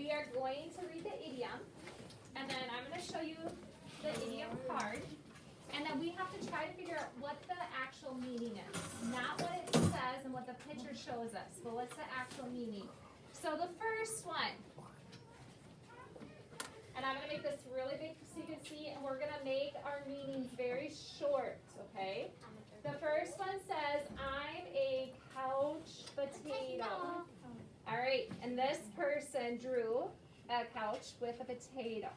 we are going to read the idiom, and then I'm going to show you the idiom card, and then we have to try to figure out what the actual meaning is. Not what it says and what the picture shows us, but what's the actual meaning. So the first one, and I'm going to make this really big so you can see, and we're going to make our meanings very short, okay? The first one says, I'm a couch potato. All right, and this person drew a couch with a potato.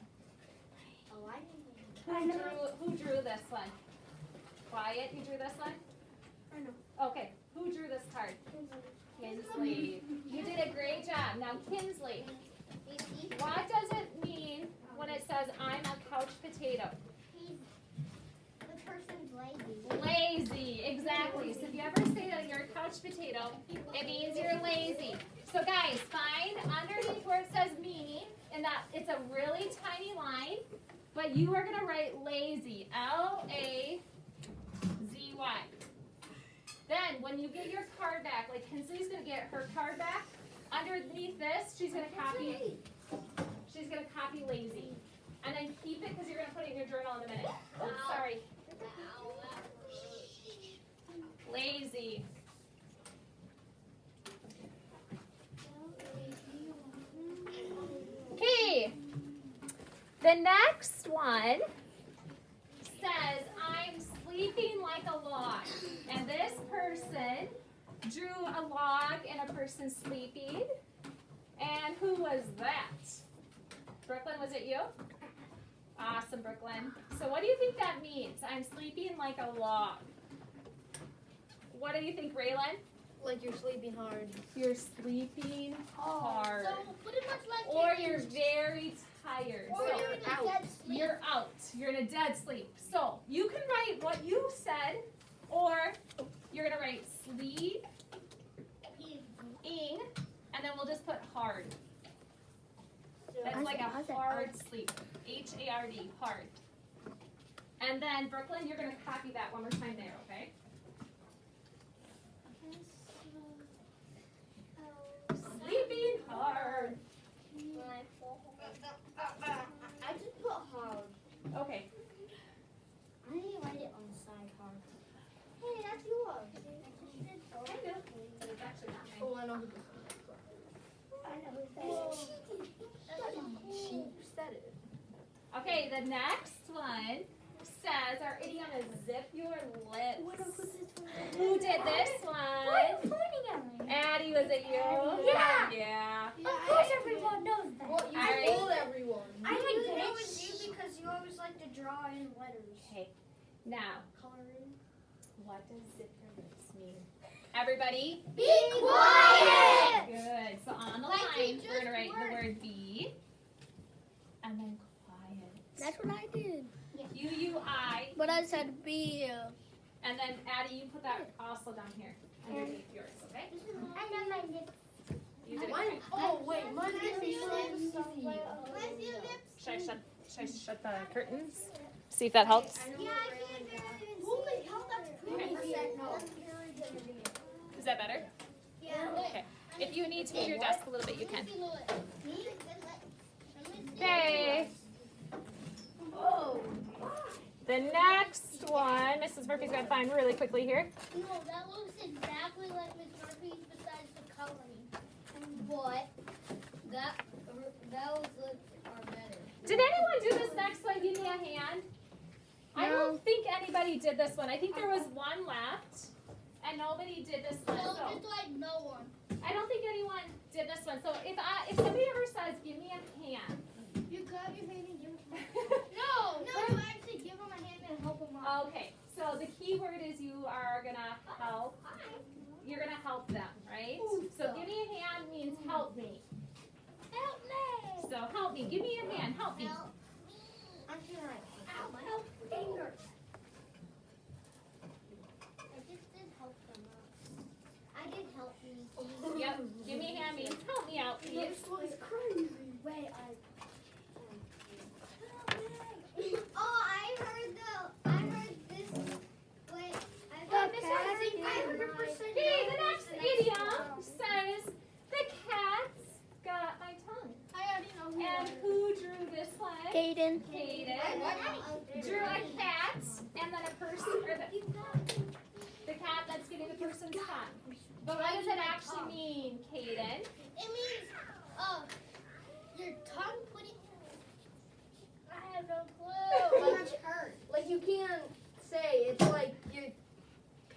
Who drew this one? Quiet, you drew this one? I know. Okay, who drew this card? Kinsley. You did a great job. Now, Kinsley, what does it mean when it says, I'm a couch potato? The person's lazy. Lazy, exactly. So if you ever say that you're a couch potato, it means you're lazy. So guys, find underneath where it says meaning, and that it's a really tiny line, but you are going to write lazy, L-A-Z-Y. Then when you get your card back, like Kinsley's going to get her card back, underneath this, she's going to copy lazy. And then keep it because you're going to put it in your journal in a minute. Oh, sorry. Lazy. Okay. The next one says, I'm sleeping like a log. And this person drew a log and a person sleeping. And who was that? Brooklyn, was it you? Awesome, Brooklyn. So what do you think that means? I'm sleeping like a log. What do you think, Raylan? Like you're sleeping hard. You're sleeping hard. So pretty much like Or you're very tired. Or So you're in a dead sleep. you're out. You're in a dead sleep. So you can write what you said, or you're going to write sleeping, and then we'll just put hard. That's like a hard sleep. H-A-R-D, hard. And then, Brooklyn, you're going to copy that one more time there, okay? Sleeping hard. I just put hard. Okay. I need to write it on the side hard. Hey, that's yours. Kind of. But it's actually not mine. Oh, I know who this I know who's She said it. Okay, the next one says our idiom is zip your lips. Who did this one? Addie, was it you? Yeah. Yeah. Of course everyone knows that. Well, you Alright. told everyone. I knew it was you because you always like to draw in letters. Okay. Now, Coloring. what does zip your lips mean? Everybody? Be quiet! Good. So on the Like we line, we're going to write just the were. word be and then quiet. That's what I did. U-U-I. But I said be. And then, Addie, you put that also down here underneath yours, okay? And then my lips. You did it. Mine, Okay. oh, wait. Mine Can I is see your lips? easy. Should I shut the curtains? See if that helps. Yeah, I can't even holy hell, that's pretty no. Is that better? Yeah. Okay. If you need to move your desk a little bit, you can. Okay. Oh. The next one, Mrs. Murphy's going to find really quickly here. No, that looks exactly like Miss Murphy's besides the coloring. But those look are better. Did anyone do this next one? Give me a hand. I don't think anybody did this one. I think there was one left, and nobody did this one. So So just like no one. I don't think anyone did this one. So if somebody ever says, "Give me a hand," You grab your hand and give him a hand. No, you actually give him a hand and help him out. okay. So the key word is you are gonna help. You're gonna help them, right? So give me a hand means help me. Help me. So help me. Give me a hand. Help me. Help me. I'm trying. Ow, my finger. I just did help them out. I did help me. Yep. Give me a hand means help me out, please. This was crazy. Wait, Oh, I heard this. Wait, I heard 100%. Okay, the next idiom says the cat's got my tongue. I already Kaden drew a cat and then a person, or the cat that's getting the person's tongue. But what does it actually mean, Kaden? It means, your tongue putting. I have no clue. Like you can't say it's like you.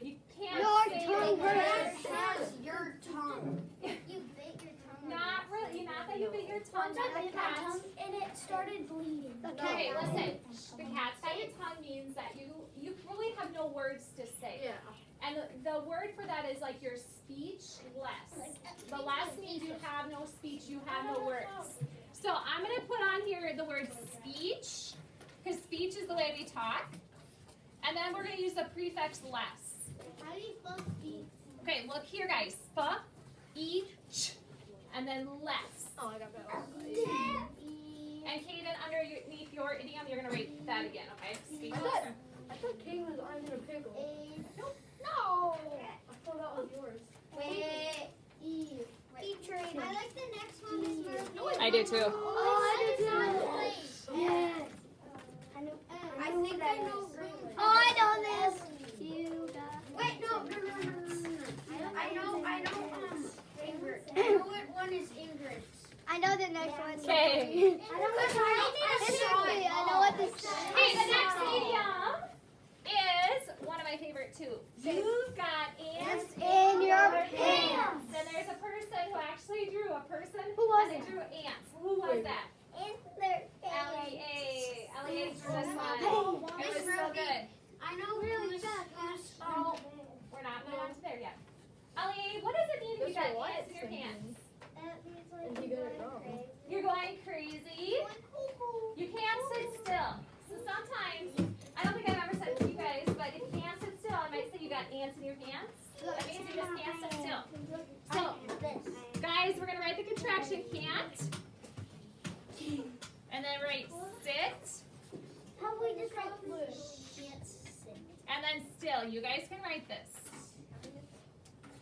You can't Your say tongue the word. Has your tongue. You bit your tongue. Not really, not that you bit your tongue, not the cat. And it started bleeding. Okay, listen. The cat's got your tongue means that you really have no words to say. Yeah. And the word for that is like your speechless. The less means you have no speech, you have no words. So I'm going to put on here the word speech, because speech is the way we talk. And then we're going to use the prefix less. How do you spell speech? Okay, look here, guys. Sp, e, ch, and then less. Oh, I got that one. And Kaden, underneath your idiom, you're going to write that again, okay? Speechless. I thought King was I'm in a pickle. No. I thought that was yours. Wait. I like the next one, Miss Murphy. I do too. Oh, I do too. Yes. I think I know. Oh, I know this. You got. Wait, no. I know. Ingrid. I know what one is Ingrid. I know the next one. Okay. I know what this is. Hey, the next idiom is one of my favorite too. You've got ants In your pants. pants. Then there's a person who actually drew a person. Who was and it? they drew ants. Who was that? Ellie. Ellie drew this one. It was so good. I know Really who's fast. Oh, we're not moving on to there yet. Ellie, what does it mean if you got ants in your pants? And you got it wrong. You're going crazy. You can't sit still. So sometimes, I don't think I've ever said it to you guys, but if you can't sit still, I might say you got ants in your pants. That means you just can't sit still. So, guys, we're going to write the contraction can't. And then write sit. How we just write can't sit. And then still. You guys can write this.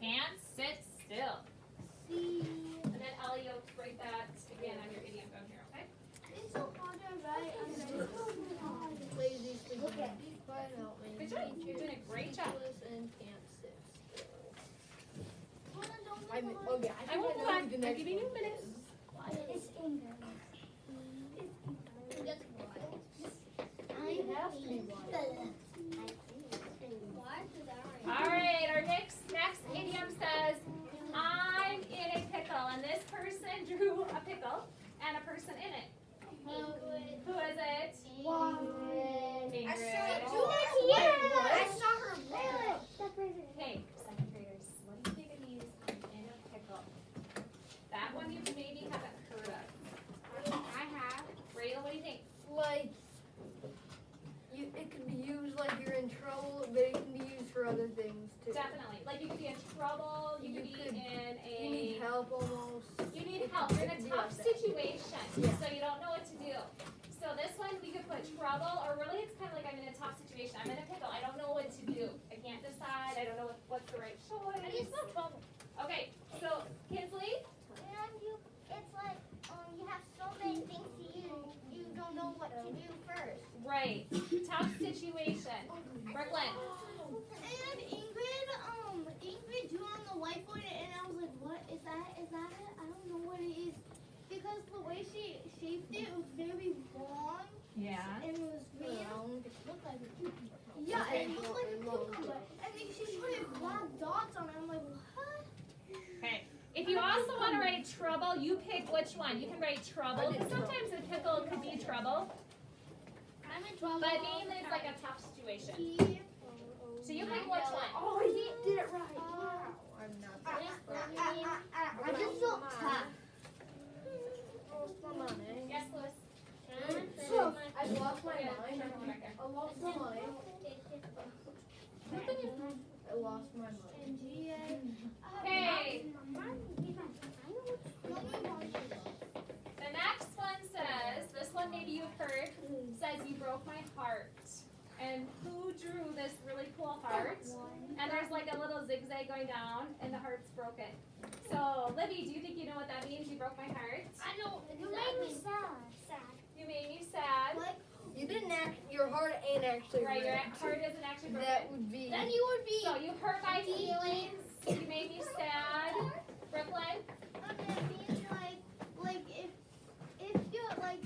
Can't sit still. And then Ellie, you'll write that again on your idiom down here, okay? It's so hard to write. Lazy, sleepy, quiet, help me. Good job. You're doing a great job. Speechless and can't sit still. I I won't move on. I'm giving you a minute. It's Ingrid. It has to be one. All right, our next idiom says, I'm in a pickle, and this person drew a pickle and a person in it. Who is it? Ingrid. I saw her. Okay, second graders, what do you think it means, I'm in a pickle? That one you maybe haven't heard of. I have. Rayla, what do you think? Like, it can be used like you're in trouble, but it can be used for other things too. Definitely. Like you could be in trouble, you could be in You need a... help almost. You need help. You're in a tough situation, so you don't know what to do. So this one, we could put trouble, or really it's kind of like I'm in a tough situation. I'm in a pickle. I don't know what to do. I can't decide. I don't know what's the right choice. How do you spell trouble? Okay, so Kinsley, It's like you have so many things to you. You don't know what to do first. right. Tough situation. Brooklyn. And Ingrid drew on the whiteboard, and I was like, "What is that? Is that it? I don't know what it is." Because the way she shaped it was very long, Yeah. and it was weird. Round. Looked like a cucumber. Yeah, it looked like a cucumber. And then she put black dots on it. I'm like, what? Okay. If you also want to write trouble, you pick which one. You can write trouble, because sometimes a pickle could be trouble, I'm in trouble. but mainly it's like a tough situation. Here. So you pick which one. Oh, he did it right. Wow. I'm not that I just felt tough. Yes, Louis. So, I lost my Yeah, mind. sure, come back there. I lost my mind. I lost my mind. Okay. The next one says, this one maybe you've heard, says you broke my heart. And who drew this really cool heart? And there's like a little zigzag going down, and the heart's broken. So, Libby, do you think you know what that means? You broke my heart. I know. You made me sad. You made me sad. Like your heart ain't actually Right, your ripped. heart isn't actually broken. That would be. Then you would be. So you hurt my feelings. You made me sad. Brooklyn? That means like if you like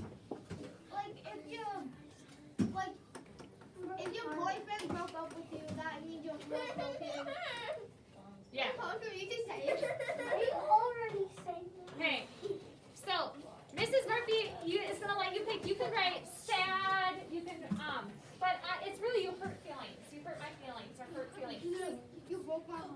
if your boyfriend broke up with you, that means your heart broken. Yeah. It's hard for me to say it. You already said that. Okay. So Mrs. Murphy, is gonna let you pick. You can write sad. You can but it's really you hurt feelings. You hurt my feelings or hurt feelings. You broke my heart.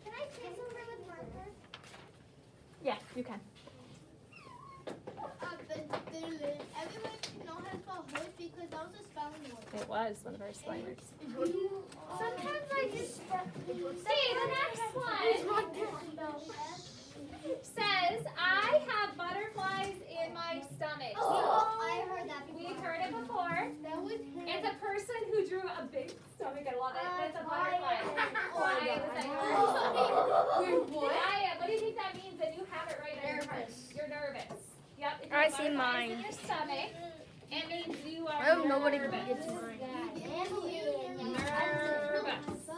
Can I say something with marker? Yeah, you can. Everyone knows how to spell hood because that was a spelling word. It was one of our spelling words. Sometimes I just See, the next one says, I have butterflies in my stomach. Oh, I heard that before. We've heard it before. That was It's a person who drew a big stomach. I love it. It's a butterfly. Why was that? Wait, what? What do you think that means? And you have it right on your heart. You're nervous. Yep. If you I have see butterflies mine. in your stomach, it means you are I hope nobody nervous. gets mine. Nervous.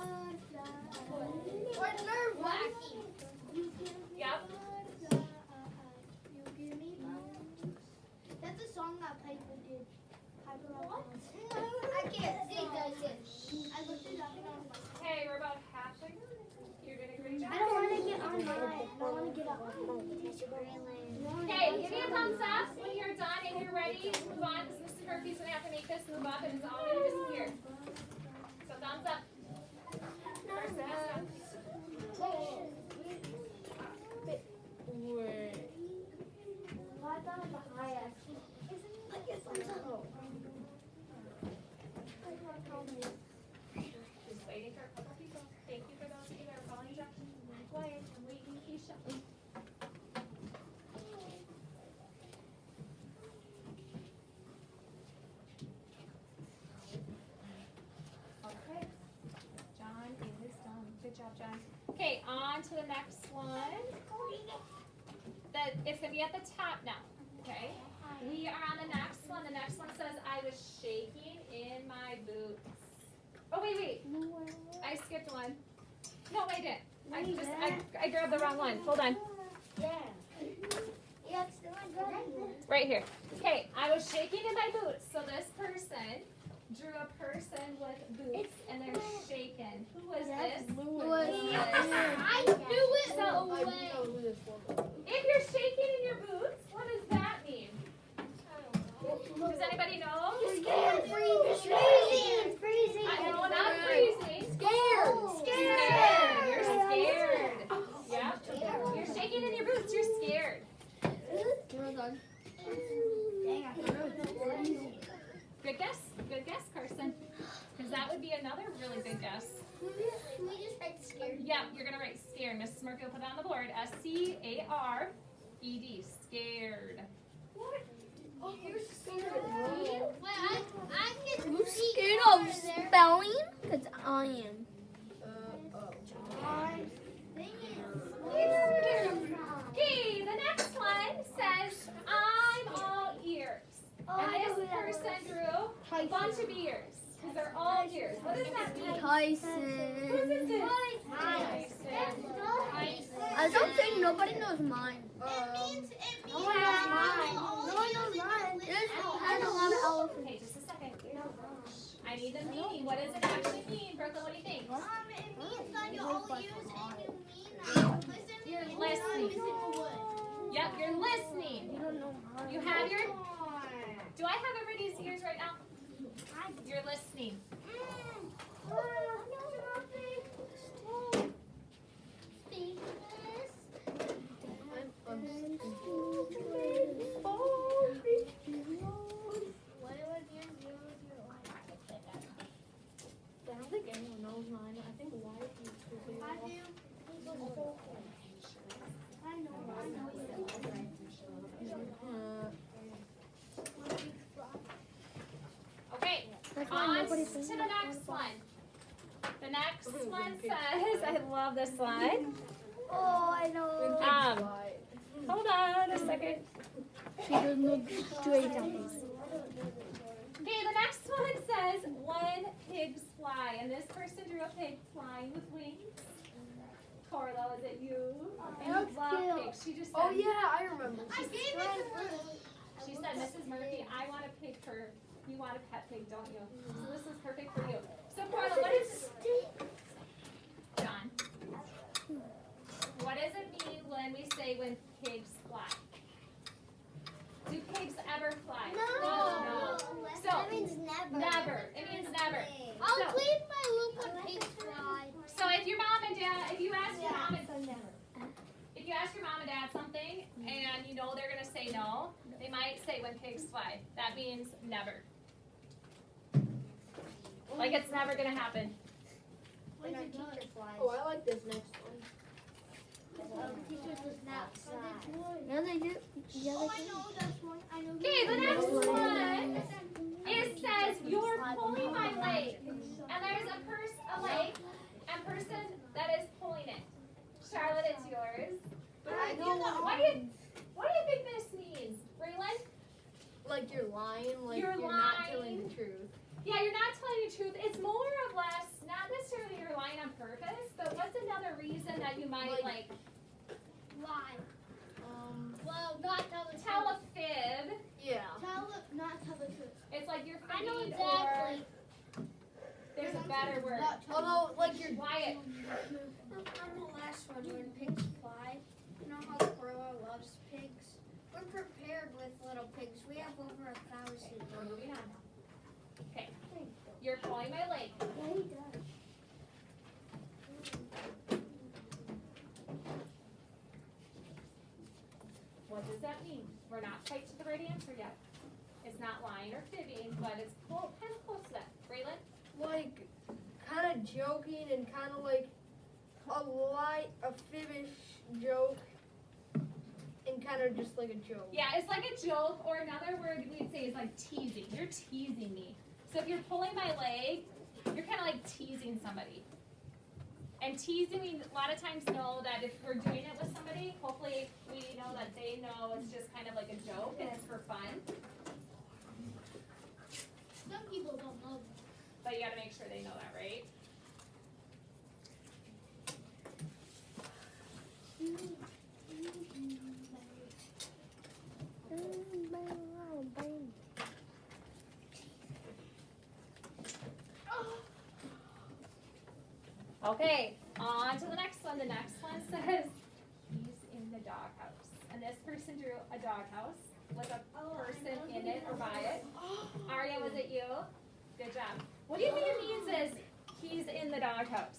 or nerve wracking. Yep. That's a song that Pickle did. I can't see those. I looked it up and I was like, Okay, we're about halfway. You're doing a great job. I don't want to get on mine. I don't want to get on. Okay, give me a thumbs up when you're done and you're ready. Move on because Mrs. Murphy's going to have to make this move up and it's all going to disappear. So thumbs up. Just waiting for a couple people. Thank you for those of you that are following instructions. Very quiet and waiting patiently. Okay. John is done. Good job, John. Okay, on to the next one. It's going to be at the top now. Okay? We are on the next one. The next one says, I was shaking in my boots. Oh, wait. I skipped one. No, I didn't. I grabbed the wrong one. Hold on. Yeah, it's still my Right here. Okay, I was shaking in my boots. So this person drew a person with boots and they're shaking. Who was this? I knew it. So, I didn't know who this was. if you're shaking in your boots, what does that mean? Does anybody know? Freezing. I know, not freezing. Scared. Scared. You're scared. Yeah. You're shaking in your boots. You're scared. Good guess. Good guess, Carson. Because that would be another really good guess. We just write scared. Yeah, you're going to write scared. Mrs. Murphy will put it on the board. S-C-A-R-E-D. Scared. Oh, you're scared. Wait, I can You see scared over of there. spelling? Because I am. Okay, the next one says, I'm all ears. And this person drew a bunch of ears. Because they're all ears. What does that mean? Tyson. Whose is this? Tyson. I don't think nobody knows mine. It means No one knows mine. No one knows mine. There's has a lot of elephants. Okay, just a second. I need the meaning. What does it actually mean? Brooklyn, what do you think? It means that you're all ears and you mean listen. You're and listening. you're not missing a word. Yep, you're listening. You don't know mine. You have your... Do I have everybody's ears right now? You're listening. I don't think anyone knows mine. I think Wyatt used to be. Okay, on to the next one. The next one says, I love this one. Oh, I know. Um, Hold on a second. She does not do examples. Okay, the next one says when pigs fly, and this person drew a pig flying with wings. Carla, is it you? And That's you love cute. pigs. She just said, Oh yeah, I remember. I gave it to her. She said, Mrs. Murphy, I want a pig for, you want a pet pig, don't you? So this is perfect for you. So Carla, what is, John, what does it mean when we say when pigs fly? Do pigs ever fly? No. So, That means never. never. It means never. I'll So- clean my loop when pigs fly. So if your mom and dad, if you ask your mom and if you ask your mom and dad something and you know they're gonna say no, they might say when pigs fly. That means never. Like it's never gonna happen. When our teacher flies. Oh, I like this next one. Teacher does not fly. No, they do. Yeah, Oh, they I do. know this one. I know Okay, the next one. It says you're pulling my leg, and there's a leg, and person that is pulling it. Charlotte, it's yours. But I know What do you think this means, Raylan? like you're lying, like You're you're not lying. telling the truth. Yeah, you're not telling the truth. It's more or less not necessarily you're lying on purpose, but what's another reason that you might like lie. Well, Not tell the tell truth. a fib? yeah. Not tell the truth. It's like you're I know fibbing, exactly. or there's a better word. Although, like you're Wyatt. On the last one, when pigs fly, you know how Corolla loves pigs? We're prepared with little pigs. We have over 1,000. We're moving on now. Okay. You're pulling my leg. Yeah, he does. What does that mean? We're not quite to the right answer yet. It's not lying or fibbing, but it's kind of close to that. Raylan? like kind of joking and kind of like a fibbish joke, and kind of just like a joke. Yeah, it's like a joke, or another word we'd say is like teasing. You're teasing me. So if you're pulling my leg, you're kind of like teasing somebody. And teasing, we a lot of times know that if we're doing it with somebody, hopefully we know that they know it's just kind of like a joke and it's for fun. Some people don't know. But you gotta make sure they know that, right? Okay, on to the next one. The next one says, he's in the doghouse. And this person drew a doghouse with a person in it or by it. Aria, was it you? Good job. What do you think it means is he's in the doghouse?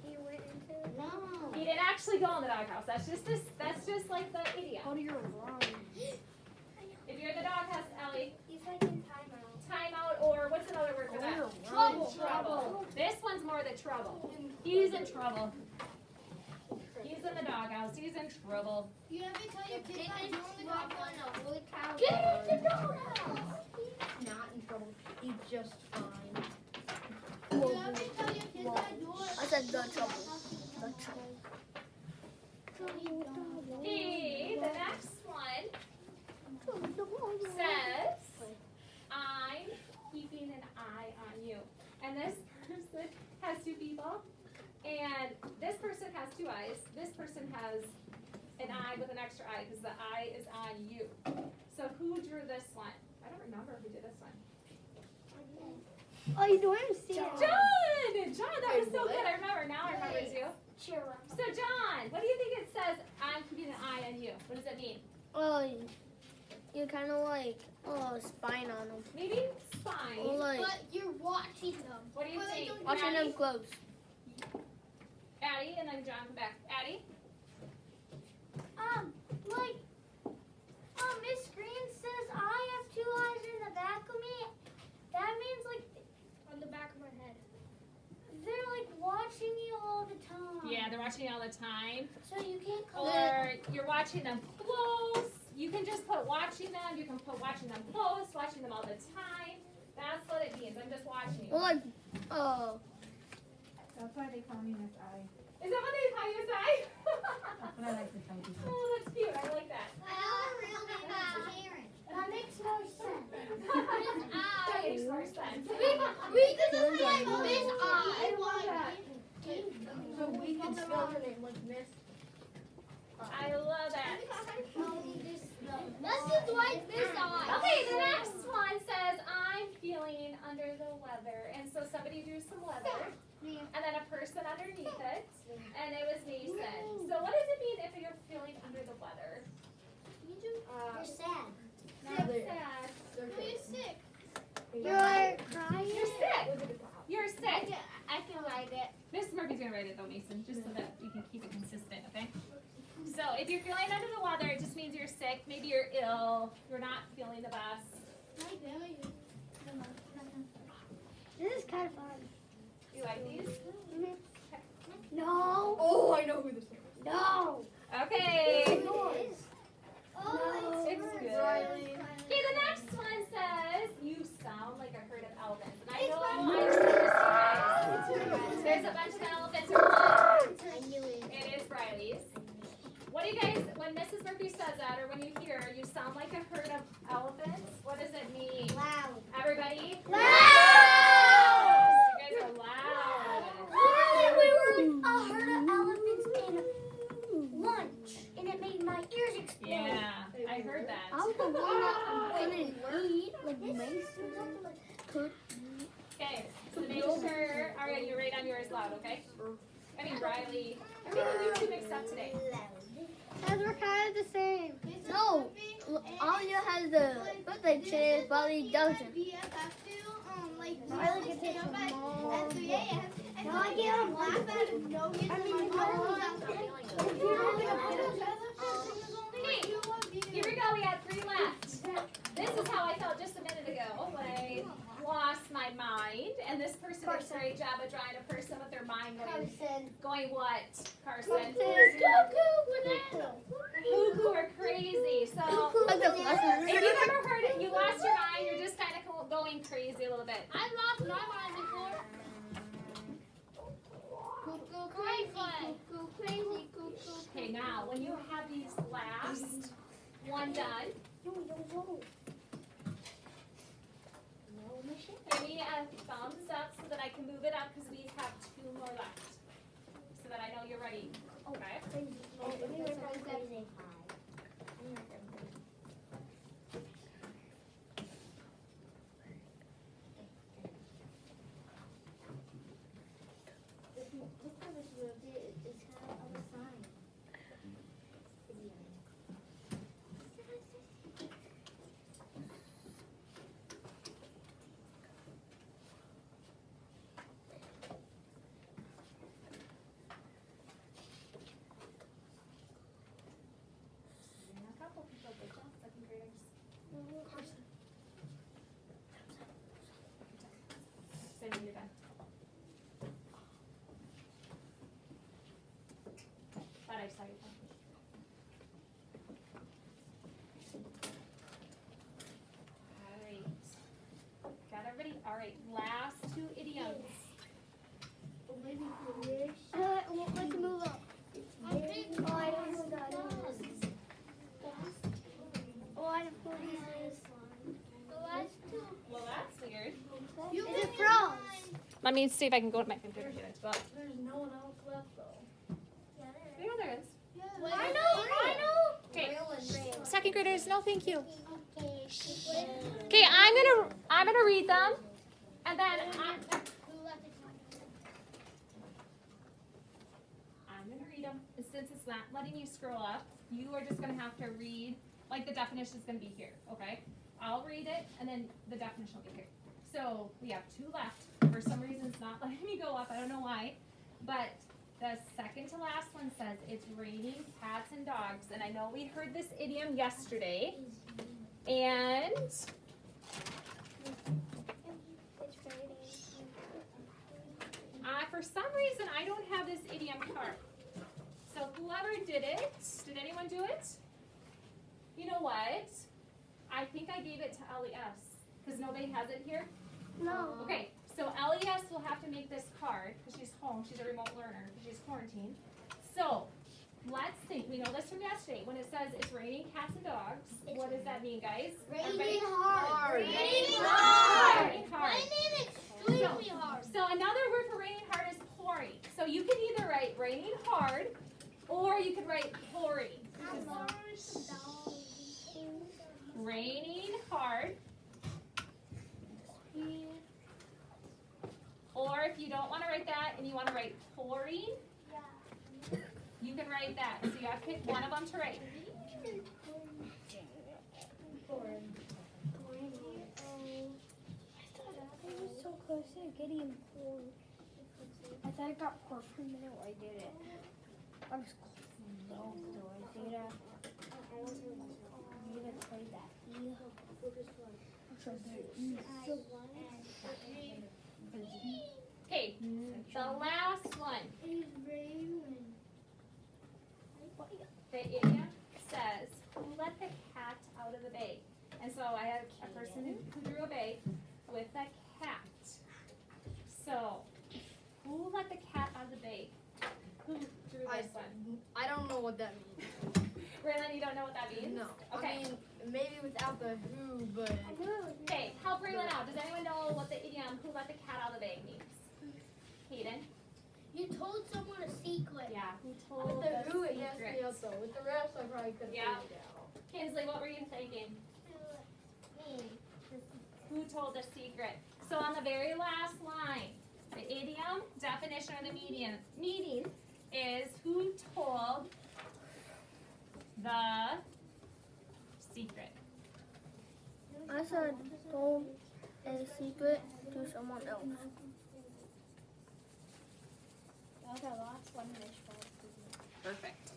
He went into it. No. He didn't actually go in the doghouse. That's just like the idiom. How do you run? If you're in the doghouse, Ellie, He's like in timeout. timeout, or what's another word for that? Trouble. Trouble. This one's more the trouble. He's in trouble. He's in the doghouse. He's in trouble. You ever tell your kids that you're in the Trouble doghouse? in a holy cow. Get in the doghouse. He's not in trouble. He's just fine. You ever tell your kids that you're I said the trouble. The trouble. Okay, the next one says, I'm keeping an eye on you. And this person has two people. And this person has two eyes. This person has an eye with an extra eye because the eye is on you. So who drew this one? I don't remember who did this one. Oh, you don't see it. John, that was so good. I remember. Now I remember it's you. Cheer up. So John, what do you think it says? I'm keeping an eye on you. What does it mean? Oh, you're kind of like, spying on them. Maybe spine. Or like, But you're watching them. What do you But they think? don't- watching them close. Addie, and then John come back. Addie? Miss Green says I have two eyes in the back of me. That means like On the back of my head. they're like watching you all the time. Yeah, they're watching you all the time. So you can't call Or you're watching them close. You can just put watching them. You can put watching them close, watching them all the time. That's what it means. I'm just watching you. Or like, oh. That's why they call me Miss I. Is that what they call you, Sai? That's what I like to tell people. Oh, that's love her name, like Miss. I love it. Let's just write this on. Okay, the next one says, I'm feeling under the weather. And so somebody drew some weather, and then a person underneath it, and it was Mason. So what does it mean if you're feeling under the weather? You're sad. Not They're- sad. They're No, you're sick. You're crying. You're sick. You're sick. I can write it. Mrs. Murphy's gonna write it though, Mason, just so that we can keep it consistent, okay? So if you're feeling under the weather, it just means you're sick. Maybe you're ill. You're not feeling the best. My grandma used This is kind of fun. You like these? No. Oh, I know who this is. No. Okay. Oh, It's yours. good. Riley. Okay, the next one says, you sound like a herd of elephants. And I know I've seen this to you guys. There's a bunch of elephants around. I knew it. It is Riley's. What do you guys, when Mrs. Murphy says that, or when you hear, you sound like a herd of elephants, what does it mean? Loud. Everybody? Loud! You guys are loud. We were a herd of elephants in lunch, and it made my ears explode. Yeah, I heard that. I'm the one that couldn't eat, like Mason could. Okay, so make sure, all right, you write on yours loud, okay? I mean, Riley, everything you two mixed up today. Because we're kind of the same. No, Anya has the birthday chance, but he doesn't. Riley can take some more. At 3 a.m. And No, I get him. laugh out of no reason. I mean, My you mom know- was out there. Here we go, we got 3 left. This is how I felt just a minute ago when I lost my mind. And this person did a great job of drawing a person with their mind going what, Carson? Cuckoo or crazy. So Like the flash. if you've ever heard it, you lost your mind, you're just kind of going crazy a little bit. I've lost my mind before. Cuckoo crazy. Okay, now when you have these last one done, give me a thumbs up so that I can move it up because we have 2 more left. So that I know you're ready. Okay. A couple people did that, second graders. Say when you're done. Thought I saw you. Alright. Got everybody? Alright, last 2 idioms. Let's move up. Oh, I don't know that. Oh, I don't know this. Well, that's weird. Is it froze? Let me see if I can go to my computer here. But There's no one else left though. you know there is. I know. Okay. Second graders, no thank you. Okay, I'm gonna read them, and then I'm gonna read them. And since it's not letting you scroll up, you are just gonna have to read. Like the definition is gonna be here, okay? I'll read it, and then the definition will be here. So we have 2 left. For some reason, it's not letting me go up. I don't know why, but the second to last one says it's raining cats and dogs, and I know we heard this idiom yesterday, and for some reason I don't have this idiom card. So whoever did it, did anyone do it? You know what? I think I gave it to LES because nobody has it here. No. Okay, so LES will have to make this card because she's home. She's a remote learner because she's quarantined. So let's think. We know this from yesterday. When it says it's raining cats and dogs, what does that mean, guys? Raining hard. Raining hard. Raining hard. Raining extremely hard. So another word for raining hard is pouring. So you can either write raining hard or you can write pouring. Raining hard. Or if you don't want to write that and you want to write pouring, you can write that. So you have to pick one of them to write. I was so close to getting poor. I thought I got poor for a minute where I did it. I was close. No, I did it. You didn't play that. Okay, the last one. The idiom says, who let the cat out of the bag? And so I have a person who drew a bag with a cat. So, who let the cat out of the bag? Who drew this one? I don't know what that means. Raylan, you don't know what that means? No. Okay. I mean, maybe without the who, but Okay, help Raylan out. Does anyone know what the idiom, who let the cat out of the bag means? Hayden? You told someone a secret. Yeah, who told with the who it secret? has me out though. With the rest, I probably couldn't Yeah. figure it out. Kinsley, what were you thinking? Who told the secret? So on the very last line, the idiom, definition, or the meaning is who told the secret. I said told a secret to someone else. Okay, last one. Perfect.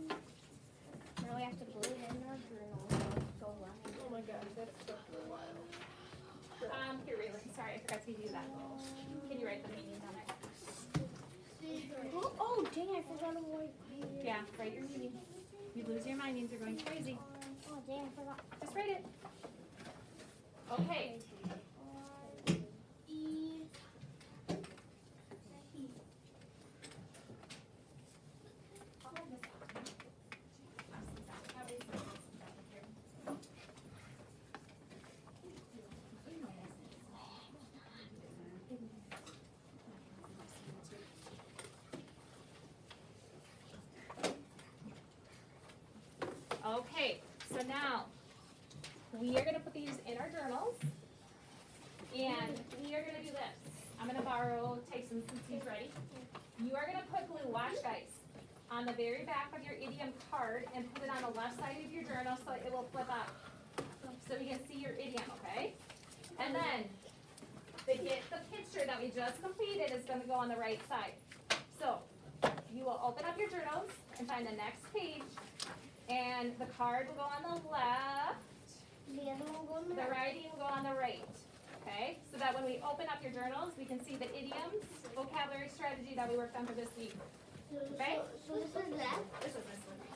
Now we have to glue it in our journal. So Oh my gosh, that took a while. Here, Raylan, sorry, I forgot to give you that. Can you write the meaning on it? oh dang, I forgot to write. Yeah, write your meaning. You lose your mind means you're going crazy. Oh dang, I forgot. Just write it. Okay. Okay, so now we are going to put these in our journals, and we are going to do this. I'm going to borrow Tyson since he's ready. You are going to put glue, watch guys, on the very back of your idiom card and put it on the left side of your journal so it will flip up, so we can see your idiom, okay? And then the picture that we just completed is going to go on the right side. So you will open up your journals and find the next page. And the card will go on the left, The other one going the writing will go on the right, okay? So that when we open up your journals, we can see the idioms, vocabulary strategy that we worked on for this week. Okay? So this is that. This is this one.